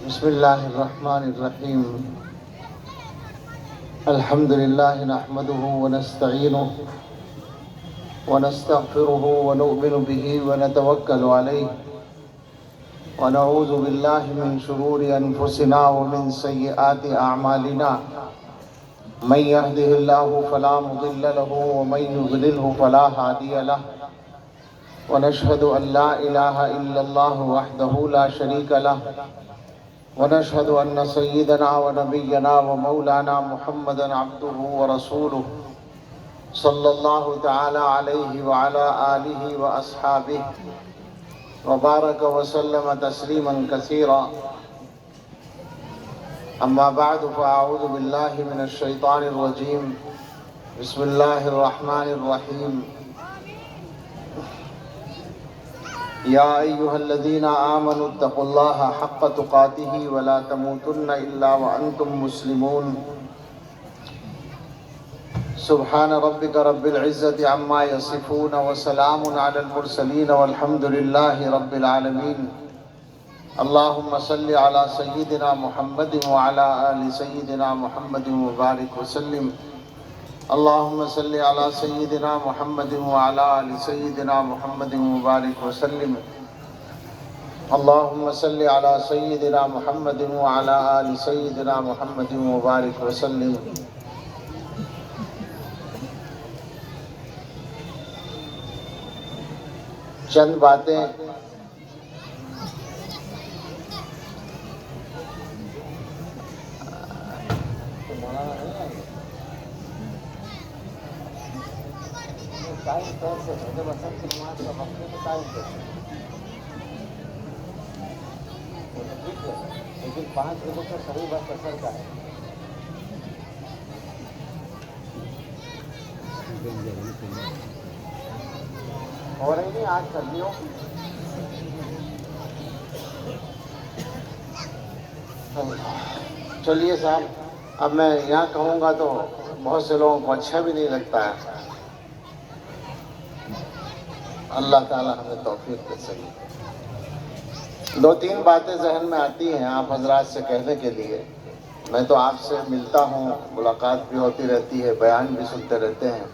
بسم اللہ الرحمن الرحیم الحمد للہ نحمده ونستعینه ونستغفره ونؤمن به ونتوکل علیہ ونعوذ باللہ من شرور انفسنا ومن سیئات اعمالنا من يهده اللہ فلا مضل له ومن يضلله فلا هادی له ونشهد ان لا الہ الا اللہ وحدہ لا شریک له ونشهد أن سيدنا ونبينا ومولانا محمدا عبده ورسوله صلى الله تعالى عليه وعلى آله وأصحابه وبارك وسلم تسليما كثيرا أما بعد فأعوذ بالله من الشيطان الرجيم بسم الله الرحمن الرحيم یا ایہا الذین آمنوا اتقوا اللہ حق تقاتہ ولا تموتن الا وانتم مسلمون سبحان ربک رب العزت عما یصفون وسلام علی المرسلین والحمد للہ رب العالمین اللہم صل علی سیدنا محمد وعلی آل سیدنا محمد وبارک وسلم اللہم صلی علی سیدنا محمد وعلی آل سیدنا محمد مبارک وسلم اللہم صلی علی سیدنا محمد وعلی آل سیدنا محمد مبارک وسلم چند باتیں لیکن 5 بجے سے صحیح بس اثر کا ہے ہو رہی نہیں آج سردیوں چلیے صاحب اب میں یہاں کہوں گا تو بہت سے لوگوں کو اچھا بھی نہیں لگتا ہے اللہ تعالیٰ ہمیں توفیق دے سکے 2-3 باتیں ذہن میں آتی ہیں آپ حضرات سے کہنے کے لیے میں تو آپ سے ملتا ہوں ملاقات بھی ہوتی رہتی ہے بیان بھی سنتے رہتے ہیں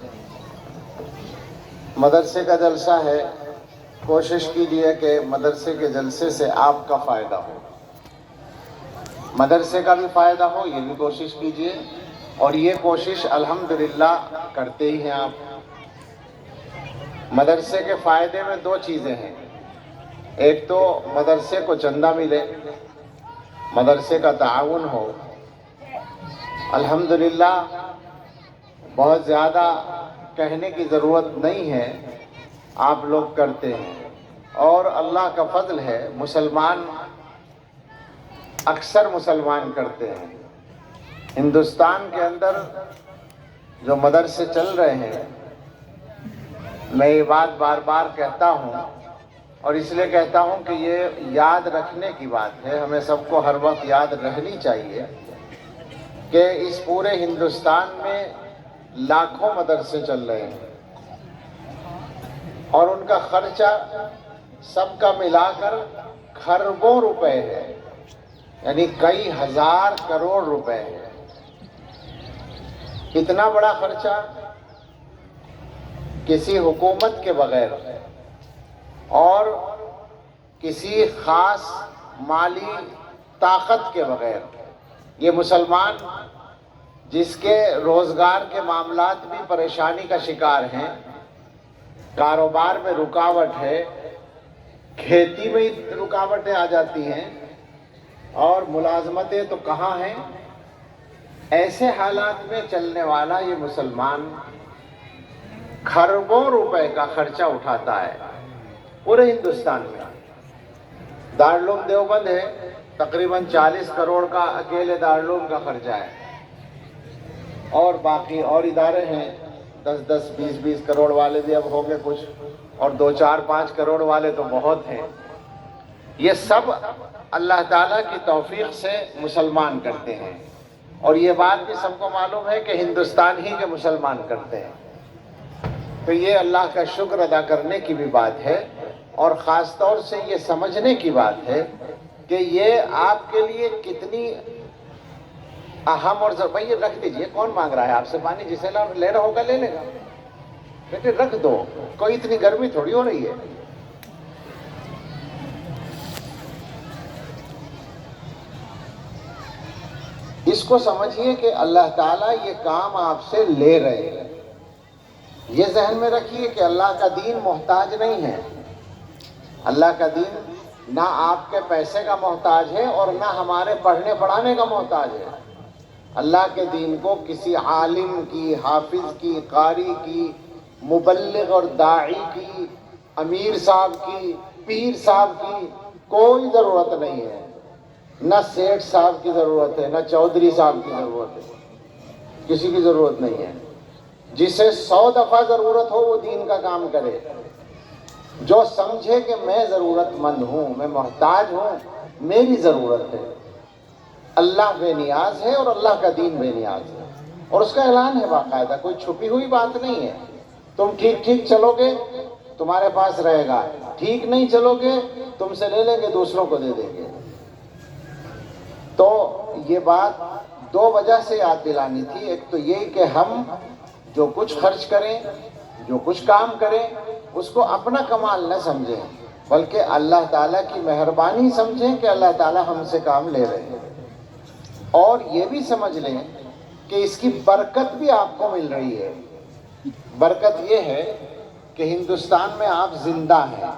مدرسے کا جلسہ ہے کوشش کیجیے کہ مدرسے کے جلسے سے آپ کا فائدہ ہو مدرسے کا بھی فائدہ ہو یہ بھی کوشش کیجیے اور یہ کوشش الحمدللہ کرتے ہی ہیں آپ مدرسے کے فائدے میں 2 چیزیں ہیں ایک تو مدرسے کو چندہ ملے مدرسے کا تعاون ہو الحمدللہ بہت زیادہ کہنے کی ضرورت نہیں ہے آپ لوگ کرتے ہیں اور اللہ کا فضل ہے مسلمان اکثر مسلمان کرتے ہیں ہندوستان کے اندر جو مدرسے چل رہے ہیں میں یہ بات بار بار کہتا ہوں اور اس لیے کہتا ہوں کہ یہ یاد رکھنے کی بات ہے ہمیں سب کو ہر وقت یاد رہنی چاہیے کہ اس پورے ہندوستان میں لاکھوں مدرسے چل رہے ہیں اور ان کا خرچہ سب کا ملا کر کھربوں روپے ہے یعنی کئی ہزار کروڑ روپے ہے اتنا بڑا خرچہ کسی حکومت کے بغیر اور کسی خاص مالی طاقت کے بغیر یہ مسلمان جس کے روزگار کے معاملات بھی پریشانی کا شکار ہیں کاروبار میں رکاوٹ ہے کھیتی میں رکاوٹیں آ جاتی ہیں اور ملازمتیں تو کہاں ہیں ایسے حالات میں چلنے والا یہ مسلمان کھربوں روپے کا خرچہ اٹھاتا ہے پورے ہندوستان میں دارالعلوم دیوبند ہے تقریباً 40 کروڑ کا اکیلے دارالعلوم کا خرچہ ہے اور باقی اور ادارے ہیں 10-10 20-20 کروڑ والے بھی اب ہو گئے کچھ اور 2-4-5 کروڑ والے تو بہت ہیں یہ سب اللہ تعالیٰ کی توفیق سے مسلمان کرتے ہیں اور یہ بات بھی سب کو معلوم ہے کہ ہندوستان ہی کے مسلمان کرتے ہیں تو یہ اللہ کا شکر ادا کرنے کی بھی بات ہے اور خاص طور سے یہ سمجھنے کی بات ہے کہ کہ یہ آپ کے لیے کتنی اہم اور بھائی یہ رکھ دیجئے، کون مانگ رہا ہے آپ سے پانی؟ جسے لے رہا ہوگا لے لے گا، بیٹے رکھ دو، کوئی اتنی گرمی تھوڑی ہو رہی ہے۔ اس کو سمجھیے کہ اللہ تعالیٰ یہ کام آپ سے لے رہے ہیں۔ یہ ذہن میں رکھیے کہ اللہ کا دین محتاج نہیں ہے، اللہ کا دین نہ آپ کے پیسے کا محتاج ہے اور نہ ہمارے پڑھنے پڑھانے کا محتاج ہے۔ اللہ کے دین کو کسی عالم کی، حافظ کی، قاری کی، مبلغ اور داعی کی، امیر صاحب کی، پیر صاحب کی کوئی ضرورت نہیں ہے، نہ سیٹھ صاحب کی ضرورت ہے، نہ چودھری صاحب کی ضرورت ہے، کسی کی ضرورت نہیں ہے۔ جسے 100 دفعہ ضرورت ہو وہ دین کا کام کرے، جو سمجھے کہ میں ضرورت مند ہوں، میں محتاج ہوں، میری ضرورت ہے۔ اللہ بے نیاز ہے اور اللہ کا دین بے نیاز ہے، اور اس کا اعلان ہے باقاعدہ، کوئی چھپی ہوئی بات نہیں ہے۔ تم ٹھیک ٹھیک چلو گے تمہارے پاس رہے گا، ٹھیک نہیں چلو گے تم سے لے لیں گے، دوسروں کو دے دیں گے۔ تو یہ بات 2 وجہ سے یاد دلانی تھی، ایک تو یہ کہ ہم جو کچھ خرچ کریں، جو کچھ کام کریں، اس کو اپنا کمال نہ سمجھیں، بلکہ اللہ تعالیٰ کی مہربانی سمجھیں کہ اللہ تعالیٰ ہم سے کام لے رہے ہیں، اور یہ بھی سمجھ لیں کہ اس کی برکت بھی آپ کو مل رہی ہے۔ برکت یہ ہے کہ ہندوستان میں آپ زندہ ہیں،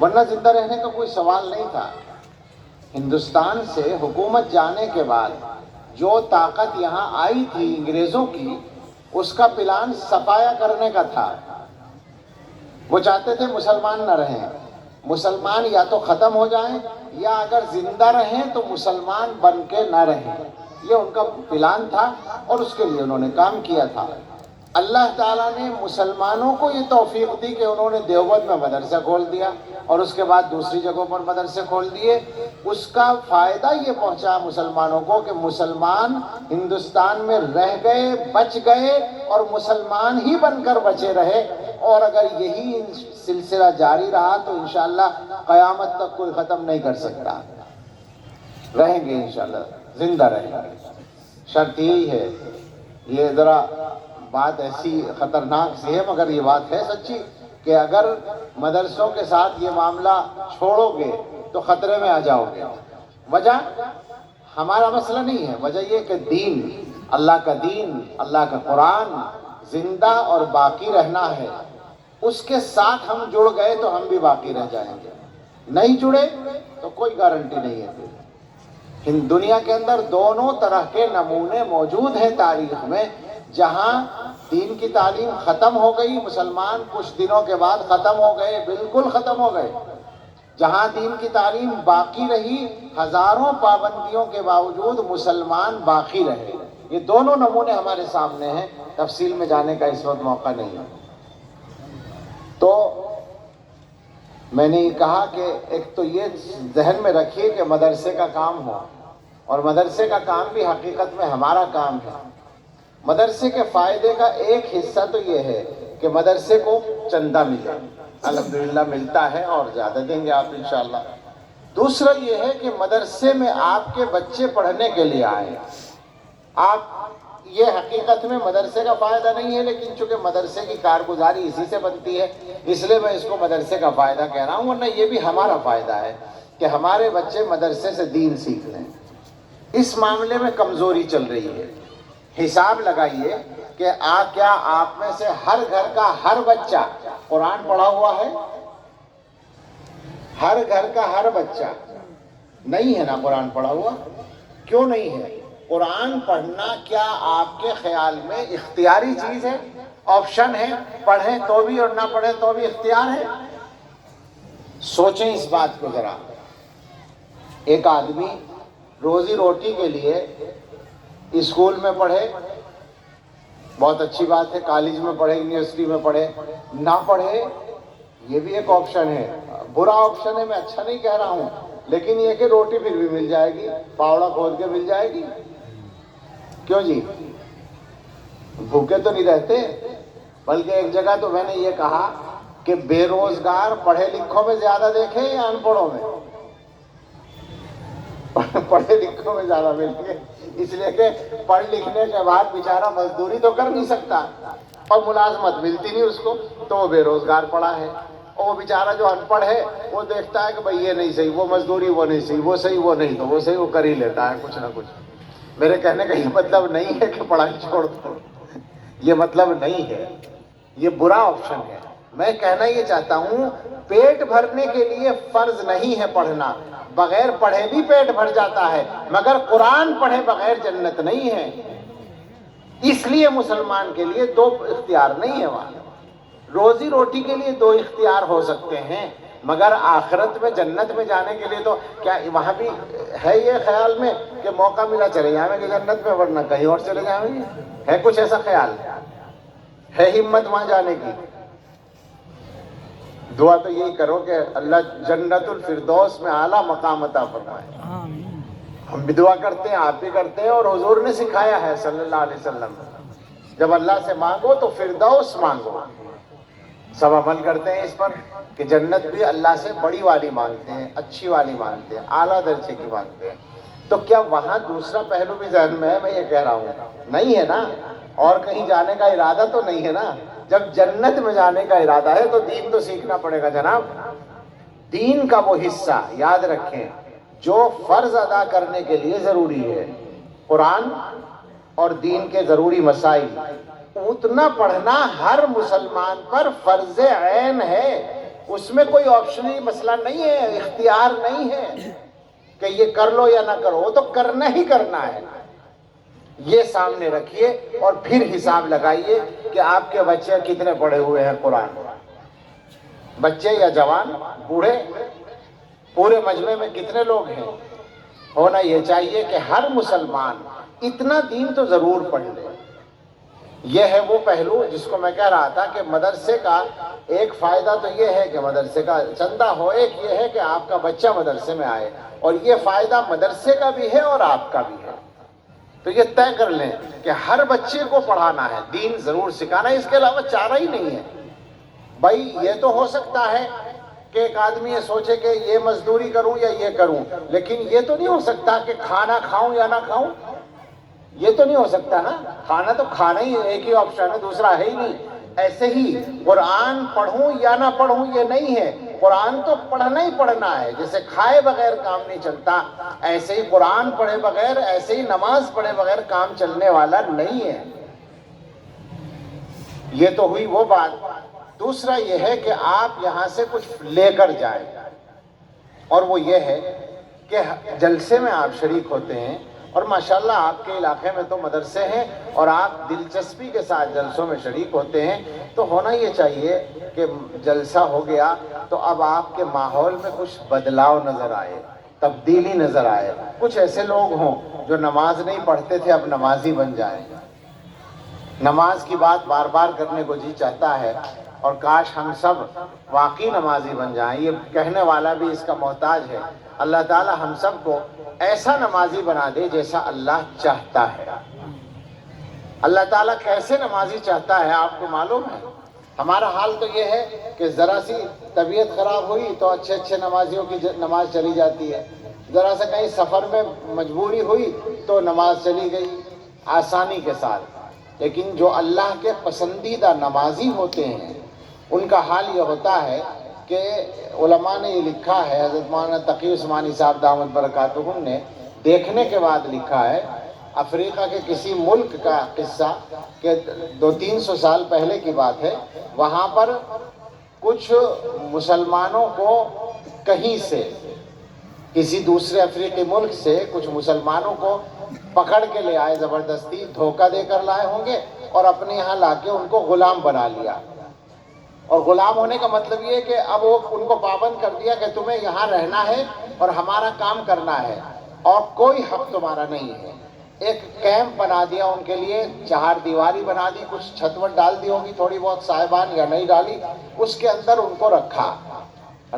ورنہ زندہ رہنے کا کوئی سوال نہیں تھا۔ ہندوستان سے حکومت جانے کے بعد جو طاقت یہاں آئی تھی انگریزوں کی، اس کا پلان صفایا کرنے کا تھا۔ وہ چاہتے تھے مسلمان نہ رہیں، مسلمان یا تو ختم ہو جائیں یا اگر زندہ رہیں تو مسلمان بن کے نہ رہیں، یہ ان کا پلان تھا اور اس کے لیے انہوں نے کام کیا تھا۔ اللہ تعالیٰ نے مسلمانوں کو یہ توفیق دی کہ انہوں نے دیوبند میں مدرسہ کھول دیا اور اس کے بعد دوسری جگہوں پر مدرسے کھول دیے۔ اس کا فائدہ یہ پہنچا مسلمانوں کو کہ مسلمان ہندوستان میں رہ گئے، بچ گئے اور مسلمان ہی بن کر بچے رہے، اور اگر یہی سلسلہ جاری رہا تو انشاءاللہ قیامت تک کوئی ختم نہیں کر سکتا، رہیں گے انشاءاللہ، زندہ رہیں گے۔ شرط یہی ہے۔ یہ ذرا بات ایسی خطرناک سی ہے مگر یہ بات ہے سچی کہ اگر مدرسوں کے ساتھ یہ معاملہ چھوڑو گے تو خطرے میں آ جاؤ گے۔ وجہ ہمارا مسئلہ نہیں ہے، وجہ یہ کہ دین، اللہ کا دین، اللہ کا قرآن زندہ اور باقی رہنا ہے، اس کے ساتھ ہم جڑ گئے تو ہم بھی باقی رہ جائیں گے، نہیں جڑے تو کوئی گارنٹی نہیں ہے۔ دنیا کے اندر دونوں طرح کے نمونے موجود ہیں تاریخ میں، جہاں دین کی تعلیم ختم ہو گئی، مسلمان کچھ دنوں کے بعد ختم ہو گئے، بالکل ختم ہو گئے۔ جہاں دین کی تعلیم باقی رہی، ہزاروں پابندیوں کے باوجود مسلمان باقی رہے۔ یہ دونوں نمونے ہمارے سامنے ہیں، تفصیل میں جانے کا اس وقت موقع نہیں ہے۔ تو میں نے کہا کہ ایک تو یہ ذہن میں رکھیے کہ مدرسے کا کام ہو، اور مدرسے کا کام بھی حقیقت میں ہمارا کام ہے۔ مدرسے کے فائدے کا ایک حصہ تو یہ ہے کہ مدرسے کو چندہ ملے، الحمدللہ ملتا ہے اور زیادہ دیں گے آپ انشاءاللہ۔ دوسرا یہ ہے کہ مدرسے میں آپ کے بچے پڑھنے کے لیے آئیں۔ آپ یہ حقیقت میں مدرسے کا فائدہ نہیں ہے، لیکن چونکہ مدرسے کی کارگزاری اسی سے بنتی ہے اس لیے میں اس کو مدرسے کا فائدہ کہہ رہا ہوں، ورنہ یہ بھی ہمارا فائدہ ہے کہ ہمارے بچے مدرسے سے دین سیکھ لیں۔ اس معاملے میں کمزوری چل رہی ہے۔ حساب لگائیے کہ کیا آپ میں سے ہر گھر کا ہر بچہ قرآن پڑھا ہوا ہے؟ ہر گھر کا ہر بچہ نہیں ہے نا قرآن پڑھا ہوا؟ کیوں نہیں ہے؟ قرآن پڑھنا کیا آپ کے خیال میں اختیاری چیز ہے، آپشن ہے، پڑھیں تو بھی اور نہ پڑھیں تو بھی اختیار ہے؟ سوچیں اس بات کو ذرا۔ ایک آدمی روزی روٹی کے لیے اسکول میں پڑھے، بہت اچھی بات ہے، کالج میں پڑھے، یونیورسٹی میں پڑھے، نہ پڑھے یہ بھی ایک آپشن ہے۔ برا آپشن ہے، میں اچھا نہیں کہہ رہا ہوں، لیکن یہ کہ روٹی پھر بھی مل جائے گی، پاوڑا کھود کے مل جائے گی۔ کیوں جی؟ بھوکے تو نہیں رہتے۔ بلکہ ایک جگہ تو میں نے یہ کہا کہ بے روزگار پڑھے لکھوں میں زیادہ دیکھیں یا ان پڑھوں میں؟ پڑھے لکھوں میں زیادہ ملیں گے، اس لیے کہ پڑھ لکھنے کے بعد بیچارہ مزدوری تو کر نہیں سکتا اور ملازمت ملتی نہیں اس کو، تو وہ بے روزگار پڑا ہے۔ اور وہ بیچارہ جو ان پڑھ ہے وہ دیکھتا ہے کہ بھئی یہ نہیں صحیح، وہ مزدوری وہ نہیں صحیح، وہ صحیح وہ نہیں، تو وہ صحیح وہ کر ہی لیتا ہے کچھ نہ کچھ۔ میرے کہنے کا یہ مطلب نہیں ہے کہ پڑھائی چھوڑ دو، یہ مطلب نہیں ہے، یہ برا آپشن ہے۔ میں کہنا یہ چاہتا ہوں پیٹ بھرنے کے لیے فرض نہیں ہے پڑھنا، بغیر پڑھے بھی پیٹ بھر جاتا ہے، مگر قرآن پڑھے بغیر جنت نہیں ہے۔ اس لیے مسلمان کے لیے دو اختیار نہیں ہے وہاں، روزی روٹی کے لیے دو اختیار ہو سکتے ہیں، مگر آخرت میں جنت میں جانے کے لیے تو کیا وہاں بھی ہے یہ خیال میں کہ موقع ملا چلے جائیں گے جنت میں ورنہ کہیں اور چلے جائیں گے؟ ہے کچھ ایسا خیال؟ ہے ہمت وہاں جانے کی؟ دعا تو یہی کرو کہ اللہ جنت الفردوس میں اعلیٰ مقام عطا فرمائے۔ ہم بھی دعا کرتے ہیں، آپ بھی کرتے ہیں، اور حضور نے سکھایا ہے صلی اللہ علیہ وسلم، جب اللہ سے مانگو تو فردوس مانگو۔ سب عمل کرتے ہیں اس پر کہ جنت بھی اللہ سے بڑی والی مانگتے ہیں، اچھی والی مانگتے ہیں، اعلیٰ درجے کی مانگتے ہیں۔ تو کیا وہاں دوسرا پہلو بھی ذہن میں ہے؟ میں یہ کہہ رہا ہوں نہیں ہے نا، اور کہیں جانے کا ارادہ تو نہیں ہے نا۔ جب جنت میں جانے کا ارادہ ہے تو دین تو سیکھنا پڑے گا جناب۔ دین کا وہ حصہ یاد رکھیں جو فرض ادا کرنے کے لیے ضروری ہے، قرآن اور دین کے ضروری مسائل، اتنا پڑھنا ہر مسلمان پر فرض عین ہے۔ اس میں کوئی آپشنل مسئلہ نہیں ہے، اختیار نہیں ہے کہ یہ کر لو یا نہ کرو، وہ تو کرنا ہی کرنا ہے۔ یہ سامنے رکھیے اور پھر حساب لگائیے کہ آپ کے بچے کتنے پڑھے ہوئے ہیں قرآن، بچے یا جوان بوڑھے، پورے مجمع میں کتنے لوگ ہیں۔ ہونا یہ چاہیے کہ ہر مسلمان اتنا دین تو ضرور پڑھ لے۔ یہ ہے وہ پہلو جس کو میں کہہ رہا تھا کہ مدرسے کا ایک فائدہ تو یہ ہے کہ مدرسے کا چندہ ہو، ایک یہ ہے کہ آپ کا بچہ مدرسے میں آئے، اور یہ فائدہ مدرسے کا بھی ہے اور آپ کا بھی ہے۔ تو یہ طے کر لیں کہ ہر بچے کو پڑھانا ہے، دین ضرور سکھانا ہے، اس کے علاوہ چارہ ہی نہیں ہے۔ بھائی یہ تو ہو سکتا ہے کہ ایک آدمی یہ سوچے کہ یہ مزدوری کروں یا یہ کروں، لیکن یہ تو نہیں ہو سکتا کہ کھانا کھاؤں یا نہ کھاؤں، یہ تو نہیں ہو سکتا نا۔ کھانا تو کھانا ہی ایک ہی آپشن ہے، دوسرا ہے ہی نہیں۔ ایسے ہی قرآن پڑھوں یا نہ پڑھوں یہ نہیں ہے، قرآن تو پڑھنا ہی پڑھنا ہے۔ جیسے کھائے بغیر کام نہیں چلتا، ایسے ہی قرآن پڑھے بغیر، ایسے ہی نماز پڑھے بغیر کام چلنے والا نہیں ہے۔ یہ تو ہوئی وہ بات۔ دوسرا یہ ہے کہ آپ یہاں سے کچھ لے کر جائیں، اور وہ یہ ہے کہ جلسے میں آپ شریک ہوتے ہیں، اور ماشاءاللہ آپ کے علاقے میں تو مدرسے ہیں اور آپ دلچسپی کے ساتھ جلسوں میں شریک ہوتے ہیں، تو ہونا یہ چاہیے کہ جلسہ ہو گیا تو اب آپ کے ماحول میں کچھ بدلاؤ نظر آئے، تبدیلی نظر آئے۔ کچھ ایسے لوگ ہوں جو نماز نہیں پڑھتے تھے، اب نمازی بن جائیں۔ نماز کی بات بار بار کرنے کو جی چاہتا ہے، اور کاش ہم سب واقعی نمازی بن جائیں۔ یہ کہنے والا بھی اس کا محتاج ہے۔ اللہ تعالی ہم سب کو ایسا نمازی بنا دے جیسا اللہ چاہتا ہے۔ اللہ تعالیٰ کیسے نمازی چاہتا ہے آپ کو معلوم ہے؟ ہمارا حال تو یہ ہے کہ ذرا سی طبیعت خراب ہوئی تو اچھے اچھے نمازیوں کی نماز چلی جاتی ہے، ذرا سا کہیں سفر میں مجبوری ہوئی تو نماز چلی گئی آسانی کے ساتھ۔ لیکن جو اللہ کے پسندیدہ نمازی ہوتے ہیں ان کا حال یہ ہوتا ہے کہ علماء نے یہ لکھا ہے، حضرت مولانا تقی عثمانی صاحب دامت برکاتہم نے دیکھنے کے بعد لکھا ہے، افریقہ کے کسی ملک کا قصہ کہ 200-300 سال پہلے کی بات ہے، وہاں پر کچھ مسلمانوں کو کہیں سے، کسی دوسرے افریقی ملک سے کچھ مسلمانوں کو پکڑ کے لے آئے، زبردستی دھوکہ دے کر لائے ہوں گے، اور اپنے یہاں لا کے ان کو غلام بنا لیا۔ اور غلام ہونے کا مطلب یہ ہے کہ اب وہ ان کو پابند کر دیا کہ تمہیں یہاں رہنا ہے اور ہمارا کام کرنا ہے، اور کوئی حق تمہارا نہیں ہے۔ ایک کیمپ بنا دیا ان کے لیے، 4 دیواری بنا دی، کچھ چھتوٹ ڈال دی ہوگی تھوڑی بہت صاحبان یا نہیں ڈالی، اس کے اندر ان کو رکھا۔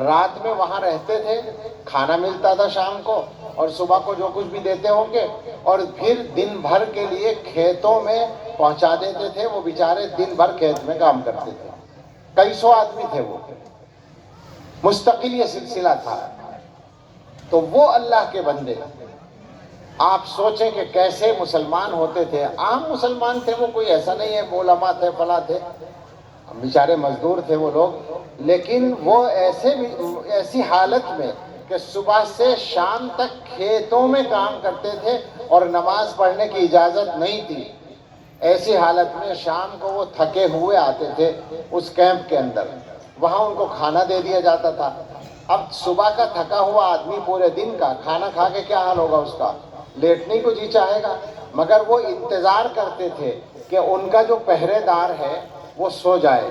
رات میں وہاں رہتے تھے، کھانا ملتا تھا شام کو، اور صبح کو جو کچھ بھی دیتے ہوں گے، اور پھر دن بھر کے لیے کھیتوں میں پہنچا دیتے تھے۔ وہ بیچارے دن بھر کھیت میں کام کرتے تھے، کئی سو آدمی تھے، وہ مستقل یہ سلسلہ تھا۔ تو وہ اللہ کے بندے آپ سوچیں کہ کیسے مسلمان ہوتے تھے، عام مسلمان تھے وہ، کوئی ایسا نہیں ہے علماء تھے فلاں تھے، بیچارے مزدور تھے وہ لوگ، لیکن وہ ایسی حالت میں کہ صبح سے شام تک کھیتوں میں کام کرتے تھے اور نماز پڑھنے کی اجازت نہیں تھی۔ ایسی حالت میں شام کو وہ تھکے ہوئے آتے تھے اس کیمپ کے اندر، وہاں ان کو کھانا دے دیا جاتا تھا۔ اب صبح کا تھکا ہوا آدمی پورے دن کا کھانا کھا کے کیا حال ہوگا اس کا، لیٹنے کو جی چاہے گا، مگر وہ انتظار کرتے تھے کہ ان کا جو پہرے دار ہے وہ سو جائے۔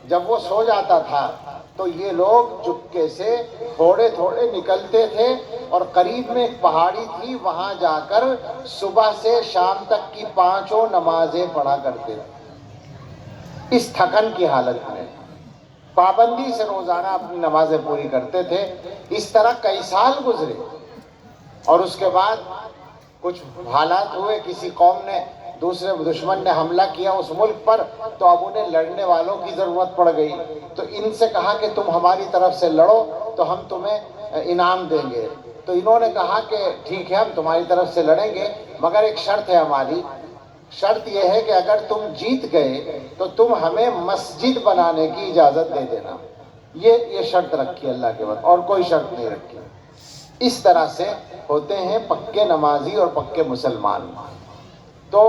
جب وہ سو جاتا تھا تو یہ لوگ چپکے سے تھوڑے تھوڑے نکلتے تھے اور قریب میں ایک پہاڑی تھی، وہاں جا کر صبح سے شام تک کی 5 نمازیں پڑھا کرتے تھے۔ اس تھکن کی حالت میں پابندی سے روزانہ اپنی نمازیں پوری کرتے تھے۔ اس طرح کئی سال گزرے اور اس کے بعد کچھ حالات ہوئے، کسی قوم نے، دوسرے دشمن نے حملہ کیا اس ملک پر، تو اب انہیں لڑنے والوں کی ضرورت پڑ گئی، تو ان سے کہا کہ تم ہماری طرف سے لڑو تو ہم تمہیں انعام دیں گے۔ تو انہوں نے کہا کہ ٹھیک ہے ہم تمہاری طرف سے لڑیں گے، مگر ایک شرط ہے ہماری، شرط یہ ہے کہ اگر تم جیت گئے تو تم ہمیں مسجد بنانے کی اجازت دے دینا۔ یہ شرط رکھی اللہ کے بعد، اور کوئی شرط نہیں رکھی۔ اس طرح سے ہوتے ہیں پکے نمازی اور پکے مسلمان۔ تو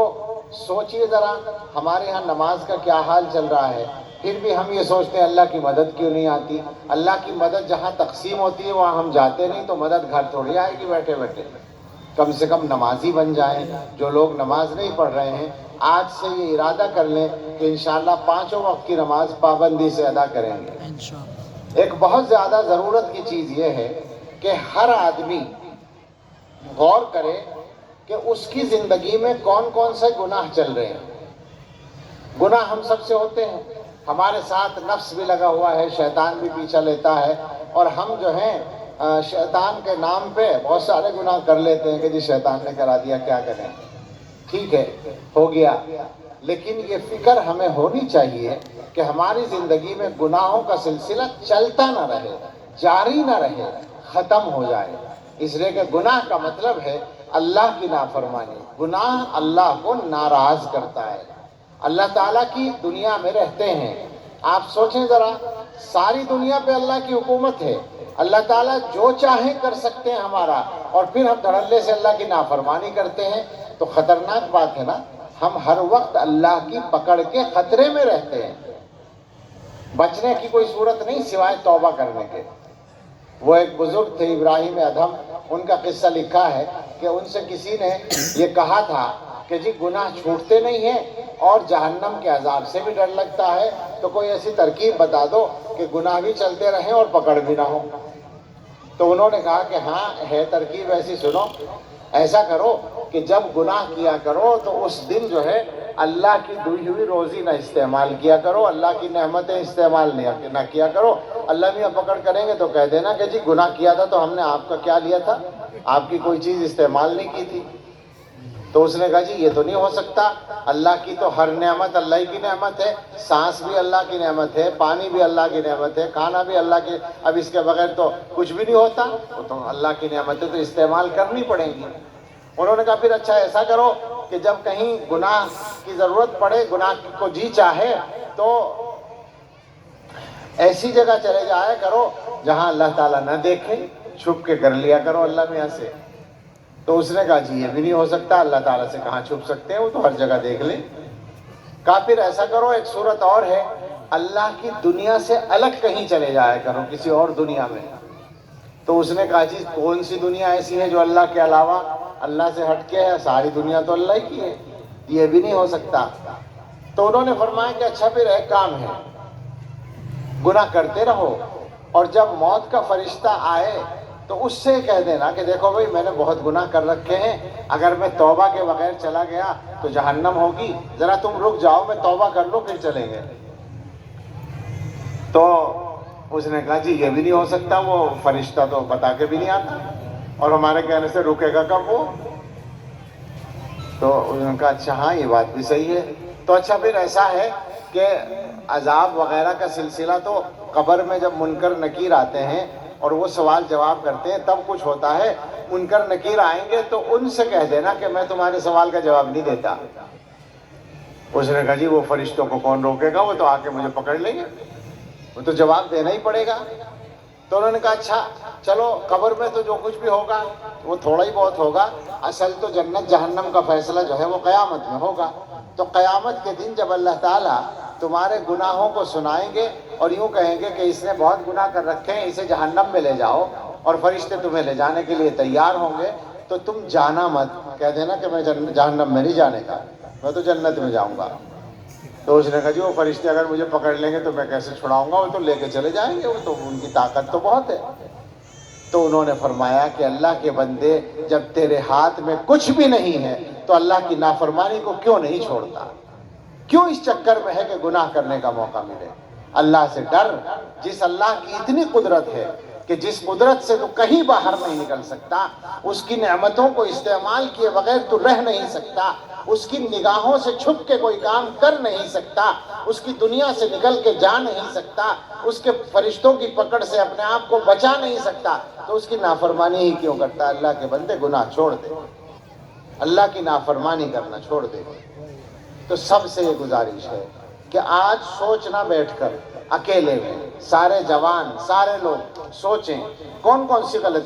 سوچئے ذرا ہمارے ہاں نماز کا کیا حال چل رہا ہے، پھر بھی ہم یہ سوچتے ہیں اللہ کی مدد کیوں نہیں آتی۔ اللہ کی مدد جہاں تقسیم ہوتی ہے وہاں ہم جاتے نہیں، تو مدد گھر تھوڑی آئے گی بیٹھے بیٹھے۔ کم سے کم نمازی بن جائیں۔ جو لوگ نماز نہیں پڑھ رہے ہیں آج سے یہ ارادہ کر لیں کہ انشاءاللہ 5 وقت کی نماز پابندی سے ادا کریں گے۔ ایک بہت زیادہ ضرورت کی چیز یہ ہے کہ ہر آدمی غور کرے کہ اس کی زندگی میں کون کون سے گناہ چل رہے ہیں۔ گناہ ہم سب سے ہوتے ہیں، ہمارے ساتھ نفس بھی لگا ہوا ہے، شیطان بھی پیچھا لیتا ہے، اور ہم جو ہیں شیطان کے نام پہ بہت سارے گناہ کر لیتے ہیں کہ جی شیطان نے کرا دیا کیا کریں، ٹھیک ہے ہو گیا۔ لیکن یہ فکر ہمیں ہونی چاہیے کہ ہماری زندگی میں گناہوں کا سلسلہ چلتا نہ رہے، جاری نہ رہے، ختم ہو جائے۔ اس لیے کہ گناہ کا مطلب ہے اللہ کی نافرمانی۔ گناہ اللہ کو ناراض کرتا ہے۔ اللہ تعالیٰ کی دنیا میں رہتے ہیں، آپ سوچیں ذرا، ساری دنیا پہ اللہ کی حکومت ہے، اللہ تعالیٰ جو چاہے کر سکتے ہیں ہمارا، اور پھر ہم دھڑلے سے اللہ کی نافرمانی کرتے ہیں، تو خطرناک بات ہے نا۔ ہم ہر وقت اللہ کی پکڑ کے خطرے میں رہتے ہیں، بچنے کی کوئی صورت نہیں سوائے توبہ کرنے کے۔ وہ ایک بزرگ تھے ابراہیم ادھم، ان کا قصہ لکھا ہے کہ ان سے کسی نے یہ کہا تھا کہ جی گناہ چھوٹتے نہیں ہیں اور جہنم کے عذاب سے بھی ڈر لگتا ہے، تو کوئی ایسی ترکیب بتا دو کہ گناہ بھی چلتے رہیں اور پکڑ بھی نہ ہو۔ تو انہوں نے کہا کہ ہاں ہے ترکیب ایسی، سنو، ایسا کرو کہ جب گناہ کیا کرو تو اس دن جو ہے اللہ کی دی ہوئی روزی نہ استعمال کیا کرو، اللہ کی نعمتیں استعمال نہ کیا کرو۔ اللہ میاں پکڑ کریں گے تو کہہ دینا کہ جی گناہ کیا تھا تو ہم نے آپ کا کیا لیا تھا، آپ کی کوئی چیز استعمال نہیں کی تھی۔ تو اس نے کہا جی یہ تو نہیں ہو سکتا، اللہ کی تو ہر نعمت اللہ کی نعمت ہے، سانس بھی اللہ کی نعمت ہے، پانی بھی اللہ کی نعمت ہے، کھانا بھی اللہ کی، اب اس کے بغیر تو کچھ بھی نہیں ہوتا، وہ تو اللہ کی نعمتیں تو استعمال کرنی پڑیں گی۔ انہوں نے کہا پھر اچھا ایسا کرو کہ جب کہیں گناہ کی ضرورت پڑے، گناہ کو جی چاہے، تو ایسی جگہ چلے جایا کرو جہاں اللہ تعالیٰ نہ دیکھے، چھپ کے کر لیا کرو اللہ میاں سے۔ تو اس نے کہا جی یہ بھی نہیں ہو سکتا، اللہ تعالیٰ سے کہاں چھپ سکتے ہیں، وہ تو ہر جگہ دیکھ لیں۔ کہا پھر ایسا کرو، ایک صورت اور ہے، اللہ کی دنیا سے الگ کہیں چلے جایا کرو، کسی اور دنیا میں۔ تو اس نے کہا جی کون سی دنیا ایسی ہے جو اللہ کے علاوہ، اللہ سے ہٹ کے ہے، ساری دنیا تو اللہ کی ہے، یہ بھی نہیں ہو سکتا۔ تو انہوں نے فرمایا کہ اچھا پھر ایک کام ہے، گناہ کرتے رہو، اور جب موت کا فرشتہ آئے تو اس سے کہہ دینا کہ دیکھو بھائی میں نے بہت گناہ کر رکھے ہیں، اگر میں توبہ کے بغیر چلا گیا تو جہنم ہوگی، ذرا تم رک جاؤ میں توبہ کر لوں پھر چلیں گے۔ تو اس نے کہا جی یہ بھی نہیں ہو سکتا، وہ فرشتہ تو بتا کے بھی نہیں آتا، اور ہمارے کہنے سے رکے گا کب وہ؟ تو انہوں نے کہا اچھا ہاں یہ بات بھی صحیح ہے۔ تو اچھا پھر ایسا ہے کہ عذاب وغیرہ کا سلسلہ تو قبر میں جب منکر نکیر آتے ہیں اور وہ سوال جواب کرتے ہیں تب کچھ ہوتا ہے، منکر نکیر آئیں گے تو ان سے کہہ دینا کہ میں تمہارے سوال کا جواب نہیں دیتا۔ اس نے کہا جی وہ فرشتوں کو کون روکے گا، وہ تو آ کے مجھے پکڑ لیں گے، وہ تو جواب دینا ہی پڑے گا۔ تو انہوں نے کہا اچھا چلو قبر میں تو جو کچھ بھی ہوگا وہ تھوڑا ہی بہت ہوگا، اصل تو جنت جہنم کا فیصلہ جو ہے وہ قیامت میں ہوگا۔ تو قیامت کے دن جب اللہ تعالیٰ تمہارے گناہوں کو سنائیں گے اور یوں کہیں گے کہ اس نے بہت گناہ کر رکھے ہیں، اسے جہنم میں لے جاؤ، اور فرشتے تمہیں لے جانے کے لیے تیار ہوں گے، تو تم جانا مت، کہہ دینا کہ میں جہنم میں نہیں جانے کا، میں تو جنت میں جاؤں گا۔ تو اس نے کہا جی وہ فرشتے اگر مجھے پکڑ لیں گے تو میں کیسے چھڑاؤں گا، وہ تو لے کے چلے جائیں گے، وہ تو ان کی طاقت تو بہت ہے۔ تو انہوں نے فرمایا کہ اللہ کے بندے جب تیرے ہاتھ میں کچھ بھی نہیں ہے تو اللہ کی نافرمانی کو کیوں نہیں چھوڑتا، کیوں اس چکر میں ہے کہ گناہ کرنے کا موقع ملے؟ اللہ سے ڈر، جس اللہ کی اتنی قدرت ہے کہ جس قدرت سے تو کہیں باہر نہیں نکل سکتا، اس کی نعمتوں کو استعمال کیے بغیر تو رہ نہیں سکتا، اس کی نگاہوں سے چھپ کے کوئی کام کر نہیں سکتا، اس کی دنیا سے نکل کے جا نہیں سکتا، اس کے فرشتوں کی پکڑ سے اپنے آپ کو بچا نہیں سکتا، تو اس کی نافرمانی ہی کیوں کرتا؟ اللہ کے بندے گناہ چھوڑ دے، اللہ کی نافرمانی کرنا چھوڑ دے۔ تو سب سے یہ گزارش ہے کہ آج سوچنا بیٹھ کر اکیلے میں، سارے جوان سارے لوگ سوچیں کون کون سی غلطی